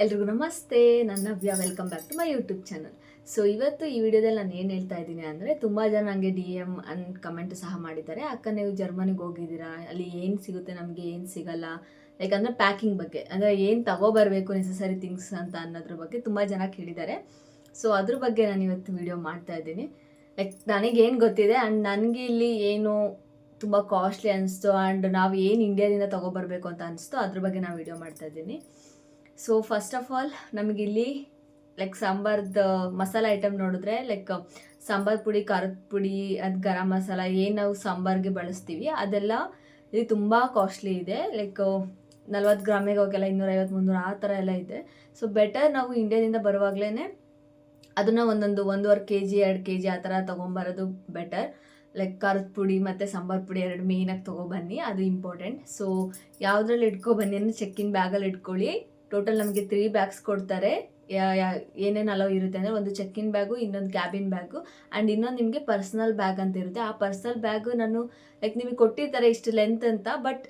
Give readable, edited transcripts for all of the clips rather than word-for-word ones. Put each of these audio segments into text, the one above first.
ಎಲ್ರಿಗೂ ನಮಸ್ತೆ. ನನ್ನ Navya. Welcome back to my YouTube channel. So ಇವತ್ತು ಈ ವಿಡಿಯೋದಲ್ಲಿ ನಾನು ಏನು ಹೇಳ್ತಾ ಇದ್ದೀನಿ ಅಂದರೆ, ತುಂಬ ಜನ ನನಗೆ DM ಅಂಡ್ ಕಮೆಂಟ್ ಸಹ ಮಾಡಿದ್ದಾರೆ. ಅಕ್ಕ ನೀವು ಜರ್ಮನಿಗೆ ಹೋಗಿದ್ದೀರಾ, ಅಲ್ಲಿ ಏನು ಸಿಗುತ್ತೆ, ನಮಗೆ ಏನು ಸಿಗಲ್ಲ, ಲೈಕ್ ಅಂದರೆ ಪ್ಯಾಕಿಂಗ್ ಬಗ್ಗೆ, ಅಂದರೆ ಏನು ತಗೋಬರಬೇಕು ನೆಸಸರಿ ಥಿಂಗ್ಸ್ ಅಂತ ಅನ್ನೋದ್ರ ಬಗ್ಗೆ ತುಂಬ ಜನ ಕೇಳಿದ್ದಾರೆ. ಸೊ ಅದ್ರ ಬಗ್ಗೆ ನಾನು ಇವತ್ತು ವಿಡಿಯೋ ಮಾಡ್ತಾ ಇದ್ದೀನಿ. ಲೈಕ್ ನನಗೇನು ಗೊತ್ತಿದೆ ಆ್ಯಂಡ್ ನನಗೆ ಇಲ್ಲಿ ಏನು ತುಂಬ ಕಾಸ್ಟ್ಲಿ ಅನಿಸ್ತು ಆ್ಯಂಡ್ ನಾವು ಏನು ಇಂಡಿಯಾದಿಂದ ತೊಗೊಬರ್ಬೇಕು ಅಂತ ಅನಿಸ್ತು, ಅದ್ರ ಬಗ್ಗೆ ನಾನು ವಿಡಿಯೋ ಮಾಡ್ತಾ ಇದ್ದೀನಿ. ಸೊ ಫಸ್ಟ್ ಆಫ್ ಆಲ್ ನಮಗಿಲ್ಲಿ ಲೈಕ್ ಸಾಂಬಾರ್ದು ಮಸಾಲ ಐಟಮ್ ನೋಡಿದ್ರೆ, ಲೈಕ್ ಸಾಂಬಾರ್ ಪುಡಿ, ಖಾರದ ಪುಡಿ, ಅದು ಗರಂ ಮಸಾಲ ಏನು ನಾವು ಸಾಂಬಾರ್ಗೆ ಬಳಸ್ತೀವಿ ಅದೆಲ್ಲ ಇಲ್ಲಿ ತುಂಬ ಕಾಸ್ಟ್ಲಿ ಇದೆ. ಲೈಕ್ 40 ಗ್ರಾಮಿಗೆ ಹೋಗೆಲ್ಲ 250-300 ಆ ಥರ ಎಲ್ಲ ಇದೆ. ಸೊ ಬೆಟರ್ ನಾವು ಇಂಡಿಯಾದಿಂದ ಬರುವಾಗಲೇ ಅದನ್ನು ಒಂದೂವರೆ kg 2 kg ಆ ಥರ ತೊಗೊಂಬರೋದು ಬೆಟರ್. ಲೈಕ್ ಖಾರದ ಪುಡಿ ಮತ್ತು ಸಾಂಬಾರು ಪುಡಿ 2 ಮೇಯ್ನಾಗಿ ತೊಗೊಬನ್ನಿ, ಅದು ಇಂಪಾರ್ಟೆಂಟ್. ಸೊ ಯಾವುದ್ರಲ್ಲಿ ಇಟ್ಕೊಬನ್ನಿ ಅಂದರೆ ಚೆಕ್ಕಿನ್ ಬ್ಯಾಗಲ್ಲಿ ಇಟ್ಕೊಳ್ಳಿ. ಟೋಟಲ್ ನಮಗೆ 3 ಬ್ಯಾಗ್ಸ್ ಕೊಡ್ತಾರೆ. ಏನೇನು ಅಲೋ ಇರುತ್ತೆ ಅಂದರೆ, ಒಂದು ಚೆಕ್ಕಿನ್ ಬ್ಯಾಗು, ಇನ್ನೊಂದು ಕ್ಯಾಬಿನ್ ಬ್ಯಾಗು ಆ್ಯಂಡ್ ಇನ್ನೊಂದು ನಿಮಗೆ ಪರ್ಸ್ನಲ್ ಬ್ಯಾಗ್ ಅಂತ ಇರುತ್ತೆ. ಆ ಪರ್ಸ್ನಲ್ ಬ್ಯಾಗು ನಾನು ಲೈಕ್ ನಿಮಗೆ ಕೊಟ್ಟಿರ್ತಾರೆ ಇಷ್ಟು ಲೆಂತ್ ಅಂತ, ಬಟ್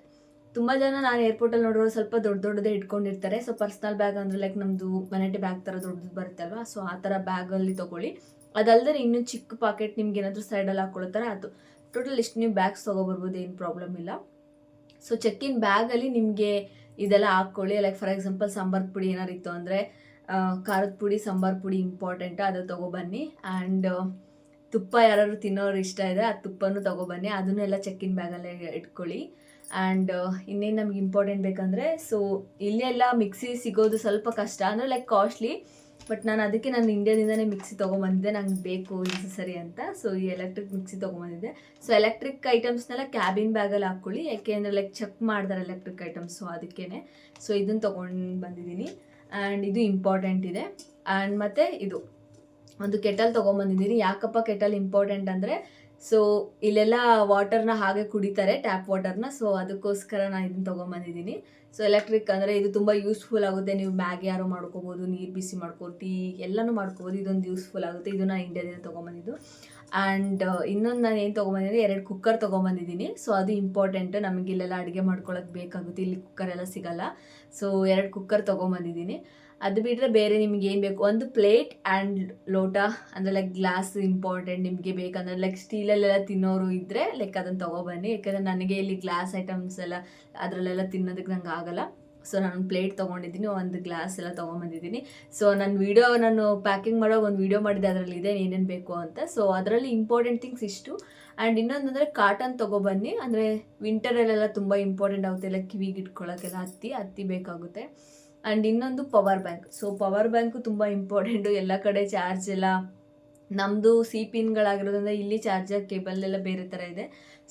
ತುಂಬ ಜನ ನಾನು ಏರ್ಪೋರ್ಟಲ್ಲಿ ನೋಡೋರು ಸ್ವಲ್ಪ ದೊಡ್ಡದೇ ಇಟ್ಕೊಂಡಿರ್ತಾರೆ. ಸೊ ಪರ್ಸ್ನಲ್ ಬ್ಯಾಗ್ ಅಂದರೆ ಲೈಕ್ ನಮ್ಮದು ಮನೆಟಿ ಬ್ಯಾಗ್ ಥರ ದೊಡ್ಡದು ಬರುತ್ತೆ ಅಲ್ವಾ, ಸೊ ಆ ಥರ ಬ್ಯಾಗಲ್ಲಿ ತೊಗೊಳ್ಳಿ. ಅದಲ್ಲದೆ ಇನ್ನೂ ಚಿಕ್ಕ ಪಾಕೆಟ್ ನಿಮ್ಗೆ ಏನಾದರೂ ಸೈಡಲ್ಲಿ ಹಾಕ್ಕೊಳ್ತಾರೆ, ಅದು ಟೋಟಲ್ ಇಷ್ಟು ನೀವು ಬ್ಯಾಗ್ಸ್ ತೊಗೊಬರ್ಬೋದು, ಏನು ಪ್ರಾಬ್ಲಮ್ ಇಲ್ಲ. ಸೊ ಚೆಕ್ಕಿನ್ ಬ್ಯಾಗಲ್ಲಿ ನಿಮಗೆ ಇದೆಲ್ಲ ಹಾಕ್ಕೊಳ್ಳಿ. ಲೈಕ್ ಫಾರ್ ಎಕ್ಸಾಂಪಲ್ ಸಾಂಬಾರು ಪುಡಿ ಏನಾರು ಇತ್ತು ಅಂದರೆ, ಖಾರದ ಪುಡಿ, ಸಾಂಬಾರು ಪುಡಿ ಇಂಪಾರ್ಟೆಂಟು, ಅದು ತೊಗೊಬನ್ನಿ. ಆ್ಯಂಡ್ ತುಪ್ಪ ಯಾರಾದ್ರು ತಿನ್ನೋರು ಇಷ್ಟ ಇದೆ, ಆ ತುಪ್ಪನೂ ತೊಗೊಬನ್ನಿ, ಅದನ್ನು ಎಲ್ಲ ಚೆಕ್ಕಿನ್ ಬ್ಯಾಗಲ್ಲೇ ಇಟ್ಕೊಳ್ಳಿ. ಆ್ಯಂಡ್ ಇನ್ನೇನು ನಮ್ಗೆ ಇಂಪಾರ್ಟೆಂಟ್ ಬೇಕಂದರೆ, ಸೊ ಇಲ್ಲಿ ಎಲ್ಲ ಮಿಕ್ಸಿ ಸಿಗೋದು ಸ್ವಲ್ಪ ಕಷ್ಟ, ಅಂದರೆ ಲೈಕ್ ಕಾಸ್ಟ್ಲಿ. ಬಟ್ ನಾನು ಇಂಡಿಯಾದಿಂದನೇ ಮಿಕ್ಸಿ ತೊಗೊಂಬಂದಿದ್ದೆ, ನಂಗೆ ಬೇಕು ನೆಸಸರಿ ಅಂತ. ಸೊ ಈ ಎಲೆಕ್ಟ್ರಿಕ್ ಮಿಕ್ಸಿ ತೊಗೊಂಬಂದಿದ್ದೆ. ಸೊ ಎಲೆಕ್ಟ್ರಿಕ್ ಐಟಮ್ಸ್ನೆಲ್ಲ ಕ್ಯಾಬಿನ್ ಬ್ಯಾಗಲ್ಲಿ ಹಾಕ್ಕೊಳ್ಳಿ, ಯಾಕೆಂದರೆ ಲೈಕ್ ಚೆಕ್ ಮಾಡ್ತಾರೆ ಎಲೆಕ್ಟ್ರಿಕ್ ಐಟಮ್ಸ್, ಸೊ ಅದಕ್ಕೇ. ಸೊ ಇದನ್ನು ತೊಗೊಂಡು ಬಂದಿದ್ದೀನಿ ಆ್ಯಂಡ್ ಇದು ಇಂಪಾರ್ಟೆಂಟ್ ಇದೆ. ಆ್ಯಂಡ್ ಮತ್ತು ಇದು ಒಂದು ಕೆಟಲ್ ತೊಗೊಂಬಂದಿದ್ದೀನಿ. ಯಾಕಪ್ಪ ಕೆಟಲ್ ಇಂಪಾರ್ಟೆಂಟ್ ಅಂದರೆ, ಸೊ ಇಲ್ಲೆಲ್ಲ ವಾಟರ್ನ ಹಾಗೆ ಕುಡಿತಾರೆ, ಟ್ಯಾಪ್ ವಾಟರ್ನ, ಸೊ ಅದಕ್ಕೋಸ್ಕರ ನಾನು ಇದನ್ನು ತೊಗೊಂಬಂದಿದ್ದೀನಿ. ಸೊ ಎಲೆಕ್ಟ್ರಿಕ್ ಅಂದರೆ ಇದು ತುಂಬ ಯೂಸ್ಫುಲ್ ಆಗುತ್ತೆ. ನೀವು ಮ್ಯಾಗಿ ಯಾರು ಮಾಡ್ಕೋಬೋದು, ನೀರು ಬಿಸಿ ಮಾಡ್ಕೋ, ಟೀ ಎಲ್ಲನೂ ಮಾಡ್ಕೋಬೋದು. ಇದೊಂದು ಯೂಸ್ಫುಲ್ ಆಗುತ್ತೆ. ಇದು ನಾನು ಇಂಡಿಯಾದಿಂದ ತೊಗೊಂಬಂದಿದ್ದು. ಆ್ಯಂಡ್ ಇನ್ನೊಂದು ನಾನು ಏನು ತೊಗೊಂಬಂದಿದ್ದೀನಿ, 2 ಕುಕ್ಕರ್ ತೊಗೊಂಬಂದಿದ್ದೀನಿ. ಸೊ ಅದು ಇಂಪಾರ್ಟೆಂಟ್, ನಮಗೆ ಇಲ್ಲೆಲ್ಲ ಅಡುಗೆ ಮಾಡ್ಕೊಳ್ಳೋಕೆ ಬೇಕಾಗುತ್ತೆ, ಇಲ್ಲಿ ಕುಕ್ಕರ್ ಎಲ್ಲ ಸಿಗಲ್ಲ. ಸೊ 2 ಕುಕ್ಕರ್ ತೊಗೊಂಬಂದಿದ್ದೀನಿ. ಅದು ಬಿಟ್ಟರೆ ಬೇರೆ ನಿಮ್ಗೆ ಏನು ಬೇಕು, ಒಂದು ಪ್ಲೇಟ್ ಆ್ಯಂಡ್ ಲೋಟ, ಅಂದರೆ ಲೈಕ್ ಗ್ಲಾಸ್ ಇಂಪಾರ್ಟೆಂಟ್ ನಿಮಗೆ ಬೇಕಂದ್ರೆ. ಲೈಕ್ ಸ್ಟೀಲಲ್ಲೆಲ್ಲ ತಿನ್ನೋರು ಇದ್ದರೆ ಲೈಕ್ ಅದನ್ನು ತೊಗೊಬನ್ನಿ, ಯಾಕಂದರೆ ನನಗೆ ಇಲ್ಲಿ ಗ್ಲಾಸ್ ಐಟಮ್ಸ್ ಎಲ್ಲ ಅದರಲ್ಲೆಲ್ಲ ತಿನ್ನೋದಕ್ಕೆ ನಂಗೆ ಆಗೋಲ್ಲ. ಸೊ ನಾನು ಪ್ಲೇಟ್ ತೊಗೊಂಡಿದ್ದೀನಿ, ಒಂದು ಗ್ಲಾಸ್ ಎಲ್ಲ ತೊಗೊಂಬಂದಿದ್ದೀನಿ. ಸೊ ನಾನು ಪ್ಯಾಕಿಂಗ್ ಮಾಡೋ ಒಂದು ವೀಡಿಯೋ ಮಾಡಿದ್ದೆ, ಅದರಲ್ಲಿ ಇದೆ ಏನೇನು ಬೇಕು ಅಂತ. ಸೊ ಅದರಲ್ಲಿ ಇಂಪಾರ್ಟೆಂಟ್ ಥಿಂಗ್ಸ್ ಇಷ್ಟು. ಆ್ಯಂಡ್ ಇನ್ನೊಂದು ಅಂದರೆ ಕಾಟನ್ ತೊಗೊಬನ್ನಿ, ಅಂದರೆ ವಿಂಟರಲ್ಲೆಲ್ಲ ತುಂಬ ಇಂಪಾರ್ಟೆಂಟ್ ಆಗುತ್ತೆ, ಎಲ್ಲ ಕಿವಿಗೆ ಇಟ್ಕೊಳ್ಳೋಕ್ಕೆಲ್ಲ ಹತ್ತಿ ಬೇಕಾಗುತ್ತೆ. ಆ್ಯಂಡ್ ಇನ್ನೊಂದು power bank. So power bank ತುಂಬ ಇಂಪಾರ್ಟೆಂಟು. ಎಲ್ಲ ಕಡೆ ಚಾರ್ಜ್ ಎಲ್ಲ ನಮ್ಮದು ಪಿನ್ಗಳಾಗಿರೋದ್ರಿಂದ ಇಲ್ಲಿ ಚಾರ್ಜರ್ ಕೇಬಲ್ ಎಲ್ಲ ಬೇರೆ ಥರ ಇದೆ.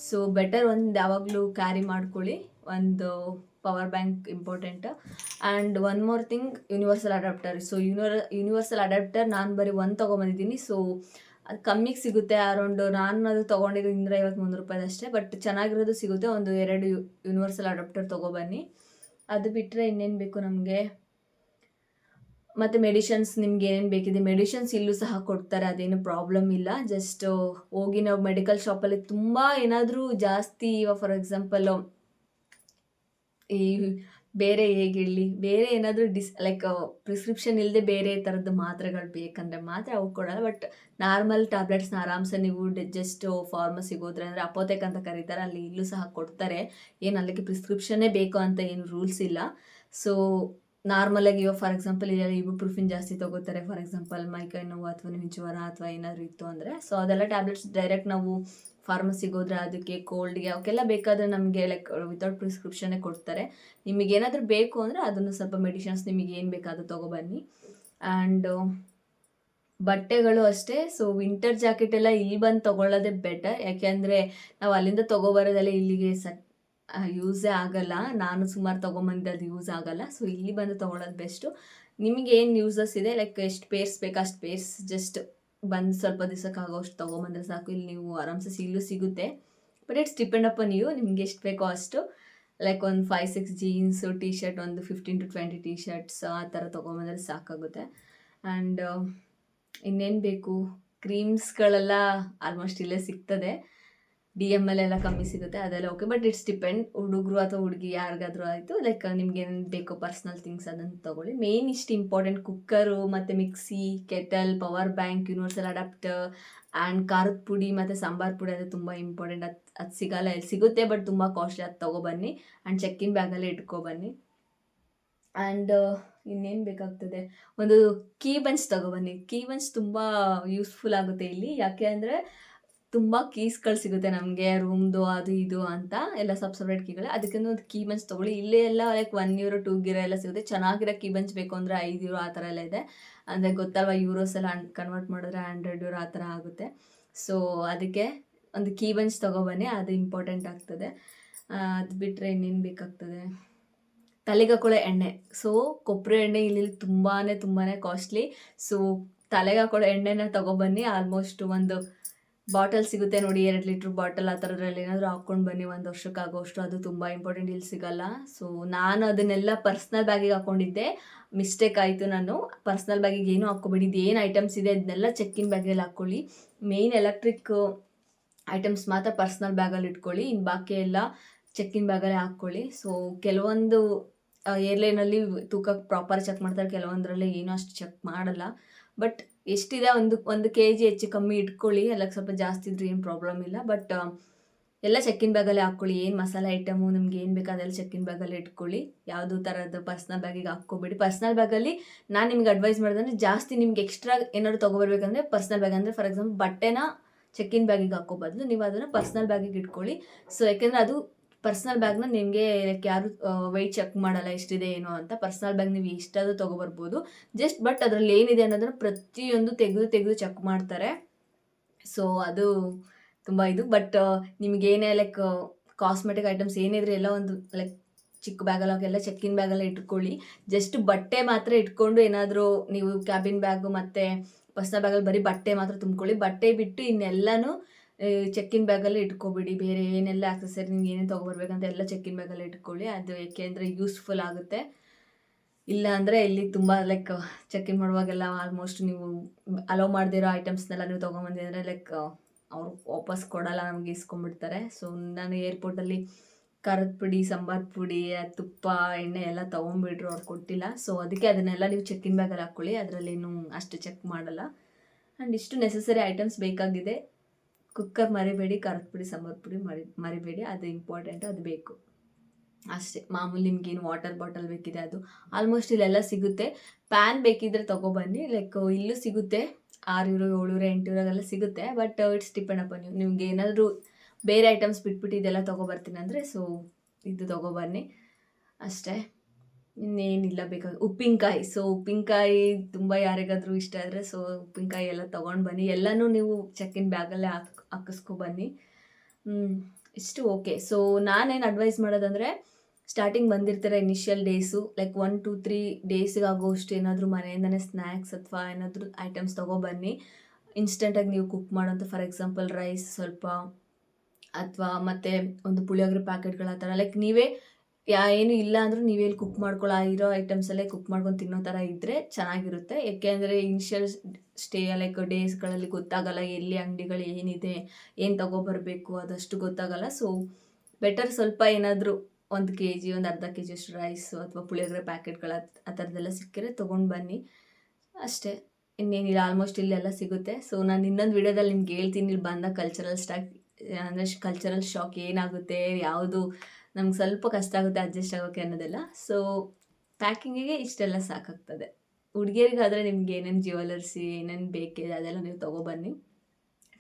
ಸೊ ಬೆಟರ್ ಒಂದು ಯಾವಾಗಲೂ ಕ್ಯಾರಿ ಮಾಡ್ಕೊಳ್ಳಿ, ಒಂದು power bank important. And one more thing, universal adapter. So universal adapter ನಾನು ಬರೀ ಒಂದು ತೊಗೊಂಬಂದಿದ್ದೀನಿ. ಸೊ ಅದು ಕಮ್ಮಿಗೆ ಸಿಗುತ್ತೆ, ಅರೌಂಡು ನಾನು ಅದು ತೊಗೊಂಡಿದ್ದು 250-300 ರೂಪಾಯಿ ಅಷ್ಟೇ, ಬಟ್ ಚೆನ್ನಾಗಿರೋದು ಸಿಗುತ್ತೆ. ಒಂದು 2 ಯೂನಿವರ್ಸಲ್ ಅಡಾಪ್ಟರ್ ತೊಗೊಬನ್ನಿ. ಅದು ಬಿಟ್ಟರೆ ಇನ್ನೇನು ಬೇಕು ನಮಗೆ, ಮತ್ತು ಮೆಡಿಷನ್ಸ್ ನಿಮ್ಗೆ ಏನೇನು ಬೇಕಿದೆ, ಮೆಡಿಷನ್ಸ್ ಇಲ್ಲೂ ಸಹ ಕೊಡ್ತಾರೆ, ಅದೇನು ಪ್ರಾಬ್ಲಮ್ ಇಲ್ಲ. ಜಸ್ಟ್ ಹೋಗಿ ನಾವು ಮೆಡಿಕಲ್ ಶಾಪಲ್ಲಿ ತುಂಬ ಏನಾದರೂ ಜಾಸ್ತಿ, ಫಾರ್ ಎಕ್ಸಾಂಪಲ್ ಈ ಬೇರೆ ಹೇಗೆ ಹೇಳಿ, ಬೇರೆ ಏನಾದರೂ ಲೈಕ್ ಪ್ರಿಸ್ಕ್ರಿಪ್ಷನ್ ಇಲ್ಲದೆ ಬೇರೆ ಥರದ್ದು ಮಾತ್ರೆಗಳು ಬೇಕಂದರೆ ಮಾತ್ರ ಅವು ಕೊಡೋಲ್ಲ. ಬಟ್ ನಾರ್ಮಲ್ ಟ್ಯಾಬ್ಲೆಟ್ಸ್ನ ಆರಾಮ್ಸೆ ನೀವು ಜಸ್ಟ್ ಫಾರ್ಮಸಿಗೆ ಹೋದ್ರೆ, ಅಂದರೆ ಅಪೋತೆಕ್ ಅಂತ ಕರೀತಾರೆ, ಅಲ್ಲಿ ಇಲ್ಲೂ ಸಹ ಕೊಡ್ತಾರೆ. ಏನು ಅಲ್ಲಿಗೆ ಪ್ರಿಸ್ಕ್ರಿಪ್ಷನ್ನೇ ಬೇಕು ಅಂತ ಏನು ರೂಲ್ಸ್ ಇಲ್ಲ. ಸೊ ನಾರ್ಮಲಾಗಿ ಫಾರ್ ಎಕ್ಸಾಂಪಲ್ ಇಲ್ಲ ಇಬುಪ್ರೂಫಿನ್ ಜಾಸ್ತಿ ತೊಗೋತಾರೆ, ಫಾರ್ ಎಕ್ಸಾಂಪಲ್ ಮೈಕೈ ನೋವು ಅಥವಾ ನಿಮಗೆ ಜ್ವರ ಅಥವಾ ಏನಾದರೂ ಇತ್ತು ಅಂದರೆ. ಸೊ ಅದೆಲ್ಲ ಟ್ಯಾಬ್ಲೆಟ್ಸ್ ಡೈರೆಕ್ಟ್ ನಾವು ಫಾರ್ಮಸಿಗೆ ಹೋದರೆ ಅದಕ್ಕೆ ಕೋಲ್ಡ್ಗೆ ಅವಕ್ಕೆಲ್ಲ ಬೇಕಾದರೆ ನಮಗೆ ಲೈಕ್ ವಿತೌಟ್ ಪ್ರಿಸ್ಕ್ರಿಪ್ಷನ್ನೇ ಕೊಡ್ತಾರೆ. ನಿಮಗೇನಾದರೂ ಬೇಕು ಅಂದರೆ ಅದನ್ನು ಸ್ವಲ್ಪ ಮೆಡಿಷನ್ಸ್ ನಿಮಗೆ ಏನು ಬೇಕಾದರೂ ತೊಗೊಬನ್ನಿ. ಆ್ಯಂಡ್ ಬಟ್ಟೆಗಳು ಅಷ್ಟೇ. ಸೊ ವಿಂಟರ್ ಜಾಕೆಟ್ ಎಲ್ಲ ಇಲ್ಲಿ ಬಂದು ತೊಗೊಳ್ಳೋದೇ ಬೆಟರ್, ಯಾಕೆಂದರೆ ನಾವು ಅಲ್ಲಿಂದ ತೊಗೊಬರೋದೆಲ್ಲ ಇಲ್ಲಿಗೆ ಯೂಸೇ ಆಗೋಲ್ಲ. ನಾನು ಸುಮಾರು ತೊಗೊಂಬಂದಿದ್ದೆ, ಅದು ಯೂಸ್ ಆಗೋಲ್ಲ. ಸೊ ಇಲ್ಲಿ ಬಂದು ತೊಗೊಳ್ಳೋದು ಬೆಸ್ಟು. ನಿಮಗೆ ಏನು ಯೂಸಸ್ ಇದೆ, ಲೈಕ್ ಎಷ್ಟು ಪೇರ್ಸ್ ಬೇಕು ಅಷ್ಟು ಪೇರ್ಸ್ ಜಸ್ಟ್ ಬಂದು ಸ್ವಲ್ಪ ದಿವಸಕ್ಕಾಗೋಷ್ಟು ತೊಗೊಂಬಂದರೆ ಸಾಕು. ಇಲ್ಲಿ ನೀವು ಆರಾಮ್ಸೆ ಸಿಗುತ್ತೆ, ಬಟ್ ಇಟ್ಸ್ ಡಿಪೆಂಡ್ ಅಪಾನ್ ನಿಮ್ಗೆ ಎಷ್ಟು ಬೇಕೋ ಅಷ್ಟು. ಲೈಕ್ ಒಂದು 5-6 ಜೀನ್ಸು, ಟೀ ಶರ್ಟ್, ಒಂದು 15-20 ಟೀ ಶರ್ಟ್ಸ್ ಆ ಥರ ತೊಗೊಂಬಂದರೆ ಸಾಕಾಗುತ್ತೆ. ಆ್ಯಂಡ್ ಇನ್ನೇನು ಬೇಕು, ಕ್ರೀಮ್ಸ್ಗಳೆಲ್ಲ ಆಲ್ಮೋಸ್ಟ್ ಇಲ್ಲೇ ಸಿಗ್ತದೆ. DMಲ್ಲೆಲ್ಲ ಕಮ್ಮಿ ಸಿಗುತ್ತೆ, ಅದೆಲ್ಲ ಓಕೆ. ಬಟ್ ಇಟ್ಸ್ ಡಿಪೆಂಡ್, ಹುಡುಗರು ಅಥವಾ ಹುಡುಗಿ ಯಾರಿಗಾದ್ರೂ ಆಯಿತು. ಲೈಕ್ ನಿಮ್ಗೆ ಏನೇನು ಬೇಕೋ ಪರ್ಸ್ನಲ್ ಥಿಂಗ್ಸ್ ಅದನ್ನು ತೊಗೊಳ್ಳಿ. ಮೇನ್ ಇಷ್ಟು ಇಂಪಾರ್ಟೆಂಟ್ ಕುಕ್ಕರು ಮತ್ತು mixie, kettle, power bank, universal adapter and ಖಾರದ ಪುಡಿ ಮತ್ತು ಸಾಂಬಾರು ಪುಡಿ ಅದು ತುಂಬ ಇಂಪಾರ್ಟೆಂಟ್. ಅದು ಸಿಗಲ್ಲ, ಎಲ್ಲಿ ಸಿಗುತ್ತೆ ಬಟ್ ತುಂಬ ಕಾಸ್ಟ್ಲಿ. ಅದು ತೊಗೊಬನ್ನಿ ಆ್ಯಂಡ್ ಚೆಕ್ಕಿನ್ ಬ್ಯಾಗಲ್ಲೇ ಇಟ್ಕೊಬನ್ನಿ. ಆ್ಯಂಡ್ ಇನ್ನೇನು ಬೇಕಾಗ್ತದೆ, ಒಂದು ಕೀ ಬಂಚ್ ತೊಗೊಬನ್ನಿ. ಕೀ ಬಂಚ್ ತುಂಬ ಯೂಸ್ಫುಲ್ ಆಗುತ್ತೆ ಇಲ್ಲಿ. ಯಾಕೆ ಅಂದರೆ ತುಂಬ ಕೀಸ್ಗಳು ಸಿಗುತ್ತೆ ನಮಗೆ, ರೂಮ್ದು ಅದು ಇದು ಅಂತ ಎಲ್ಲ ಸಪ್ರೇಟ್ ಕೀಗಳು. ಅದಕ್ಕೆ ಒಂದು ಕೀ ಬಂಚ್ ತೊಗೊಳ್ಳಿ. ಇಲ್ಲೇ ಎಲ್ಲ ಲೈಕ್ €1 €2 ಎಲ್ಲ ಸಿಗುತ್ತೆ. ಚೆನ್ನಾಗಿರೋ ಕೀ ಬಂಚ್ ಬೇಕು ಅಂದರೆ €5 ಆ ಥರ ಎಲ್ಲ ಇದೆ. ಅಂದರೆ ಗೊತ್ತಲ್ವ, ಯೂರೋಸ್ ಎಲ್ಲ ಕನ್ವರ್ಟ್ ಮಾಡಿದ್ರೆ €100 ಆ ಥರ ಆಗುತ್ತೆ. ಸೊ ಅದಕ್ಕೆ ಒಂದು ಕೀ ಬಂಚ್ ತೊಗೊಬನ್ನಿ, ಅದು ಇಂಪಾರ್ಟೆಂಟ್ ಆಗ್ತದೆ. ಅದು ಬಿಟ್ಟರೆ ಇನ್ನೇನು ಬೇಕಾಗ್ತದೆ, ತಲೆಗೆ ಹಾಕೊಳ್ಳೋ ಎಣ್ಣೆ. ಸೊ ಕೊಬ್ಬರಿ ಎಣ್ಣೆ ಇಲ್ಲಿ ತುಂಬಾ ಕಾಸ್ಟ್ಲಿ. ಸೊ ತಲೆಗೆ ಹಾಕೊಳ್ಳೋ ಎಣ್ಣೆನ ತೊಗೊಬನ್ನಿ. ಆಲ್ಮೋಸ್ಟ್ ಒಂದು ಬಾಟಲ್ ಸಿಗುತ್ತೆ ನೋಡಿ, 2 ಲೀಟ್ರ್ ಬಾಟಲ್, ಆ ಥರದ್ರಲ್ಲಿ ಏನಾದರೂ ಹಾಕ್ಕೊಂಡು ಬನ್ನಿ, 1 ವರ್ಷಕ್ಕಾಗೋಷ್ಟು. ಅದು ತುಂಬ ಇಂಪಾರ್ಟೆಂಟ್, ಇಲ್ಲಿ ಸಿಗಲ್ಲ. ಸೊ ನಾನು ಅದನ್ನೆಲ್ಲ ಪರ್ಸ್ನಲ್ ಬ್ಯಾಗಿಗೆ ಹಾಕ್ಕೊಂಡಿದ್ದೆ, ಮಿಸ್ಟೇಕ್ ಆಯಿತು. ನಾನು ಪರ್ಸ್ನಲ್ ಬ್ಯಾಗಿಗೆ ಏನೂ ಹಾಕ್ಕೊಬೇಡಿ, ಇದು ಏನು ಐಟಮ್ಸ್ ಇದೆ ಅದನ್ನೆಲ್ಲ ಚೆಕ್ಕಿನ್ ಬ್ಯಾಗಲ್ಲಿ ಹಾಕ್ಕೊಳ್ಳಿ. ಮೇಯ್ನ್ ಎಲೆಕ್ಟ್ರಿಕ್ ಐಟಮ್ಸ್ ಮಾತ್ರ ಪರ್ಸ್ನಲ್ ಬ್ಯಾಗಲ್ಲಿ ಇಟ್ಕೊಳ್ಳಿ, ಇನ್ನು ಬಾಕಿ ಎಲ್ಲ ಚೆಕ್ಕಿನ್ ಬ್ಯಾಗಲ್ಲೇ ಹಾಕ್ಕೊಳ್ಳಿ. ಸೊ ಕೆಲವೊಂದು ಏರ್ಲೈನಲ್ಲಿ ತೂಕ ಪ್ರಾಪರ್ ಚೆಕ್ ಮಾಡ್ತಾರೆ, ಕೆಲವೊಂದರಲ್ಲಿ ಏನೂ ಅಷ್ಟು ಚೆಕ್ ಮಾಡಲ್ಲ. ಬಟ್ ಎಷ್ಟಿದೆ ಒಂದು kg ಹೆಚ್ಚು ಕಮ್ಮಿ ಇಟ್ಕೊಳ್ಳಿ, ಎಲ್ಲ ಸ್ವಲ್ಪ ಜಾಸ್ತಿ ಇದ್ರೂ ಏನು ಪ್ರಾಬ್ಲಮ್ ಇಲ್ಲ. ಬಟ್ ಎಲ್ಲ ಚೆಕ್ಕಿನ್ ಬ್ಯಾಗಲ್ಲೇ ಹಾಕ್ಕೊಳ್ಳಿ. ಏನು ಮಸಾಲೆ ಐಟಮು ನಿಮ್ಗೆ ಏನು ಬೇಕು ಅದೆಲ್ಲ ಚೆಕ್ಕಿನ್ ಬ್ಯಾಗಲ್ಲೇ ಇಟ್ಕೊಳ್ಳಿ. ಯಾವುದೂ ಥರದ ಪರ್ಸ್ನಲ್ ಬ್ಯಾಗಿಗೆ ಹಾಕ್ಕೋಬೇಡಿ. ಪರ್ಸ್ನಲ್ ಬ್ಯಾಗಲ್ಲಿ ನಾನು ನಿಮ್ಗೆ ಅಡ್ವೈಸ್ ಮಾಡೋದಂದರೆ, ಜಾಸ್ತಿ ನಿಮ್ಗೆ ಎಕ್ಸ್ಟ್ರಾ ಏನಾದ್ರು ತೊಗೊಬರ್ಬೇಕಂದ್ರೆ ಪರ್ಸ್ನಲ್ ಬ್ಯಾಗ್, ಅಂದರೆ ಫಾರ್ ಎಕ್ಸಾಂಪಲ್ ಬಟ್ಟೆನ ಚೆಕ್ಕಿನ್ ಬ್ಯಾಗಿಗೆ ಹಾಕೋ ಬದಲು ನೀವು ಅದನ್ನು ಪರ್ಸ್ನಲ್ ಬ್ಯಾಗಿಗೆ ಇಟ್ಕೊಳ್ಳಿ. ಸೊ ಯಾಕೆಂದರೆ ಅದು ಪರ್ಸ್ನಲ್ ಬ್ಯಾಗ್ನ ನಿಮಗೆ ಲೈಕ್ ಯಾರು ವೆಯ್ಟ್ ಚೆಕ್ ಮಾಡಲ್ಲ ಎಷ್ಟಿದೆ ಏನೋ ಅಂತ. ಪರ್ಸ್ನಲ್ ಬ್ಯಾಗ್ ನೀವು ಎಷ್ಟಾದರೂ ತೊಗೊಬರ್ಬೋದು, ಜಸ್ಟ್ ಬಟ್ ಅದರಲ್ಲಿ ಏನಿದೆ ಅನ್ನೋದನ್ನು ಪ್ರತಿಯೊಂದು ತೆಗೆದು ಚೆಕ್ ಮಾಡ್ತಾರೆ. ಸೊ ಅದು ತುಂಬ ಇದು. ಬಟ್ ನಿಮಗೇನೇ ಲೈಕ್ ಕಾಸ್ಮೆಟಿಕ್ ಐಟಮ್ಸ್ ಏನಿದ್ರೆ ಎಲ್ಲ ಒಂದು ಲೈಕ್ ಚಿಕ್ಕ ಬ್ಯಾಗಲ್ಲಿ ಎಲ್ಲ ಚೆಕ್ಕಿನ್ ಬ್ಯಾಗಲ್ಲೇ ಇಟ್ಕೊಳ್ಳಿ. ಜಸ್ಟ್ ಬಟ್ಟೆ ಮಾತ್ರ ಇಟ್ಕೊಂಡು ಏನಾದರೂ ನೀವು ಕ್ಯಾಬಿನ್ ಬ್ಯಾಗು ಮತ್ತು ಪರ್ಸ್ನಲ್ ಬ್ಯಾಗಲ್ಲಿ ಬರೀ ಬಟ್ಟೆ ಮಾತ್ರ ತುಂಬ್ಕೊಳ್ಳಿ. ಬಟ್ಟೆ ಬಿಟ್ಟು ಇನ್ನೆಲ್ಲನೂ ಚೆಕ್ಕಿನ್ ಬ್ಯಾಗಲ್ಲೇ ಇಟ್ಕೊಬಿಡಿ. ಬೇರೆ ಏನೆಲ್ಲ ಆಕ್ಸೆಸರಿ ನಿಮ್ಗೆ ಏನೇನು ತೊಗೊಬರ್ಬೇಕಂತ ಎಲ್ಲ ಚೆಕ್ಕಿನ್ ಬ್ಯಾಗಲ್ಲೇ ಇಟ್ಕೊಳ್ಳಿ. ಅದು ಏಕೆಂದರೆ ಯೂಸ್ಫುಲ್ ಆಗುತ್ತೆ. ಇಲ್ಲ ಅಂದರೆ ಇಲ್ಲಿ ತುಂಬ ಲೈಕ್ ಚೆಕ್ಕಿನ್ ಮಾಡುವಾಗೆಲ್ಲ ಆಲ್ಮೋಸ್ಟ್ ನೀವು ಅಲೋ ಮಾಡದಿರೋ ಐಟಮ್ಸ್ನೆಲ್ಲ ನೀವು ತೊಗೊಂಬಂದಿದ್ರೆ ಲೈಕ್ ಅವ್ರು ವಾಪಸ್ ಕೊಡಲ್ಲ, ನಮಗೆ ಇಸ್ಕೊಂಡ್ಬಿಡ್ತಾರೆ. ಸೊ ನಾನು ಏರ್ಪೋರ್ಟಲ್ಲಿ ಖಾರದ ಪುಡಿ, ಸಾಂಬಾರು ಪುಡಿ, ತುಪ್ಪ, ಎಣ್ಣೆ ಎಲ್ಲ ತೊಗೊಂಬಿಟ್ರು, ಅವ್ರು ಕೊಟ್ಟಿಲ್ಲ. ಸೊ ಅದಕ್ಕೆ ಅದನ್ನೆಲ್ಲ ನೀವು ಚೆಕ್ಕಿನ್ ಬ್ಯಾಗಲ್ಲಿ ಹಾಕ್ಕೊಳ್ಳಿ, ಅದರಲ್ಲೇನು ಅಷ್ಟು ಚೆಕ್ ಮಾಡಲ್ಲ. ಆ್ಯಂಡ್ ಇಷ್ಟು ನೆಸೆಸರಿ ಐಟಮ್ಸ್ ಬೇಕಾಗಿದೆ. ಕುಕ್ಕರ್ ಮರಿಬೇಡಿ, ಖಾರದ ಪುಡಿ, ಸಾಂಬಾರು ಪುಡಿ ಮರಿಬೇಡಿ, ಅದು ಇಂಪಾರ್ಟೆಂಟ್, ಅದು ಬೇಕು ಅಷ್ಟೇ. ಮಾಮೂಲಿ ನಿಮ್ಗೇನು ವಾಟರ್ ಬಾಟಲ್ ಬೇಕಿದೆ ಅದು ಆಲ್ಮೋಸ್ಟ್ ಇಲ್ಲೆಲ್ಲ ಸಿಗುತ್ತೆ. ಪ್ಯಾನ್ ಬೇಕಿದ್ರೆ ತೊಗೊಬನ್ನಿ, ಲೈಕ್ ಇಲ್ಲೂ ಸಿಗುತ್ತೆ, €6 €7 €8 ಸಿಗುತ್ತೆ. ಬಟ್ ಇಟ್ಸ್ ಡಿಪೆಂಡ್ ಅಪಾನ್ ನೀವು. ನಿಮ್ಗೆ ಏನಾದರೂ ಬೇರೆ ಐಟಮ್ಸ್ ಬಿಟ್ಬಿಟ್ಟು ಇದೆಲ್ಲ ತೊಗೊಬರ್ತೀನಿ ಅಂದರೆ ಸೊ ಇದು ತೊಗೊಬನ್ನಿ ಅಷ್ಟೇ. ಇನ್ನೇನಿಲ್ಲ ಉಪ್ಪಿನಕಾಯಿ. ಸೊ ಉಪ್ಪಿನಕಾಯಿ ತುಂಬ ಯಾರಿಗಾದರೂ ಇಷ್ಟ ಆದರೆ ಸೊ ಉಪ್ಪಿನಕಾಯಿ ಎಲ್ಲ ತೊಗೊಂಡು ಬನ್ನಿ. ಎಲ್ಲನೂ ನೀವು ಚೆಕ್ಕಿನ್ ಬ್ಯಾಗಲ್ಲೇ ಹಾಕಿಸ್ಕೊಬನ್ನಿ. ಇಷ್ಟು ಓಕೆ. ಸೊ ನಾನೇನು ಅಡ್ವೈಸ್ ಮಾಡೋದಂದರೆ, ಸ್ಟಾರ್ಟಿಂಗ್ ಬಂದಿರ್ತಾರೆ ಇನಿಷಿಯಲ್ ಡೇಸು, ಲೈಕ್ 1 2 3 ಡೇಸಿಗಾಗೋಷ್ಟು ಏನಾದರೂ ಮನೆಯಿಂದನೇ ಸ್ನ್ಯಾಕ್ಸ್ ಅಥವಾ ಏನಾದರೂ ಐಟಮ್ಸ್ ತೊಗೊಬನ್ನಿ. ಇನ್ಸ್ಟೆಂಟಾಗಿ ನೀವು ಕುಕ್ ಮಾಡೋಂಥ, ಫಾರ್ ಎಕ್ಸಾಂಪಲ್ ರೈಸ್ ಸ್ವಲ್ಪ, ಅಥವಾ ಮತ್ತು ಒಂದು ಪುಳಿಯೋಗರೆ ಪ್ಯಾಕೆಟ್ಗಳು, ಆ ಥರ ಲೈಕ್ ನೀವೇ ಏನು ಇಲ್ಲ ಅಂದರೂ ನೀವೇ ಕುಕ್ ಮಾಡ್ಕೊಳ್ಳೋ ಇರೋ ಐಟಮ್ಸಲ್ಲೇ ಕುಕ್ ಮಾಡ್ಕೊಂಡು ತಿನ್ನೋ ಥರ ಇದ್ದರೆ ಚೆನ್ನಾಗಿರುತ್ತೆ. ಏಕೆಂದರೆ ಇನಿಷಿಯಲ್ ಲೈಕ್ ಡೇಸ್ಗಳಲ್ಲಿ ಗೊತ್ತಾಗಲ್ಲ ಎಲ್ಲಿ ಅಂಗಡಿಗಳು ಏನಿದೆ, ಏನು ತೊಗೊಬರ್ಬೇಕು ಅದಷ್ಟು ಗೊತ್ತಾಗಲ್ಲ. ಸೊ ಬೆಟರ್ ಸ್ವಲ್ಪ ಏನಾದರೂ 1 kg, ಒಂದು ಅರ್ಧ kg ಅಷ್ಟು ರೈಸು ಅಥವಾ ಪುಳಿಯೋಗರೆ ಪ್ಯಾಕೆಟ್ಗಳು ಆ ಥರದ್ದೆಲ್ಲ ಸಿಕ್ಕಿದ್ರೆ ತೊಗೊಂಡು ಬನ್ನಿ ಅಷ್ಟೇ. ಇನ್ನೇನಿಲ್ಲ, ಆಲ್ಮೋಸ್ಟ್ ಇಲ್ಲೆಲ್ಲ ಸಿಗುತ್ತೆ. ಸೊ ನಾನು ಇನ್ನೊಂದು ವಿಡಿಯೋದಲ್ಲಿ ನಿಮ್ಗೆ ಹೇಳ್ತೀನಿ, ಇಲ್ಲಿ ಬಂದ ಕಲ್ಚರಲ್ ಶಾಕ್ ಏನಾಗುತ್ತೆ, ಯಾವುದು ನಮ್ಗೆ ಸ್ವಲ್ಪ ಕಷ್ಟ ಆಗುತ್ತೆ ಅಡ್ಜಸ್ಟ್ ಆಗೋಕ್ಕೆ ಅನ್ನೋದೆಲ್ಲ. ಸೊ ಪ್ಯಾಕಿಂಗಿಗೆ ಇಷ್ಟೆಲ್ಲ ಸಾಕಾಗ್ತದೆ. ಹುಡುಗಿಯರಿಗಾದರೆ ನಿಮ್ಗೆ ಏನೇನು ಜ್ಯುವೆಲರ್ಸಿ ಏನೇನು ಬೇಕಿದೆ ಅದೆಲ್ಲ ನೀವು ತೊಗೊಬನ್ನಿ.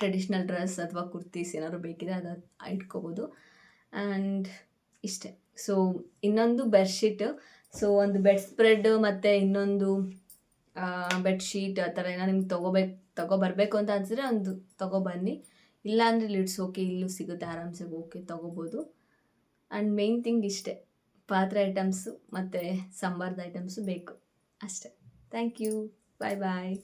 ಟ್ರೆಡಿಷ್ನಲ್ ಡ್ರೆಸ್ ಅಥವಾ ಕುರ್ತೀಸ್ ಏನಾದ್ರು ಬೇಕಿದೆ ಅದು ಇಟ್ಕೋಬೋದು. ಆ್ಯಂಡ್ ಇಷ್ಟೇ. ಸೊ ಇನ್ನೊಂದು ಬೆಡ್ಶೀಟ್, ಸೊ ಒಂದು ಬೆಡ್ ಸ್ಪ್ರೆಡ್ ಮತ್ತು ಇನ್ನೊಂದು ಬೆಡ್ಶೀಟ್ ಆ ಥರ ಏನೋ ನಿಮ್ಗೆ ತೊಗೊಬರ್ಬೇಕು ಅಂತ ಅನಿಸಿದ್ರೆ ಒಂದು ತೊಗೊಬನ್ನಿ. ಇಲ್ಲ ಅಂದರೆ ಲಿಡ್ಸ್ ಓಕೆ, ಇಲ್ಲೂ ಸಿಗುತ್ತೆ ಆರಾಮ್ಸೆ, ಓಕೆ ತೊಗೋಬೋದು. ಆ್ಯಂಡ್ ಮೇನ್ ಥಿಂಗ್ ಇಷ್ಟೇ, ಪಾತ್ರೆ ಐಟಮ್ಸು ಮತ್ತು ಸಾಂಬಾರ್ದು ಐಟಮ್ಸು ಬೇಕು ಅಷ್ಟೇ. Thank you, bye bye.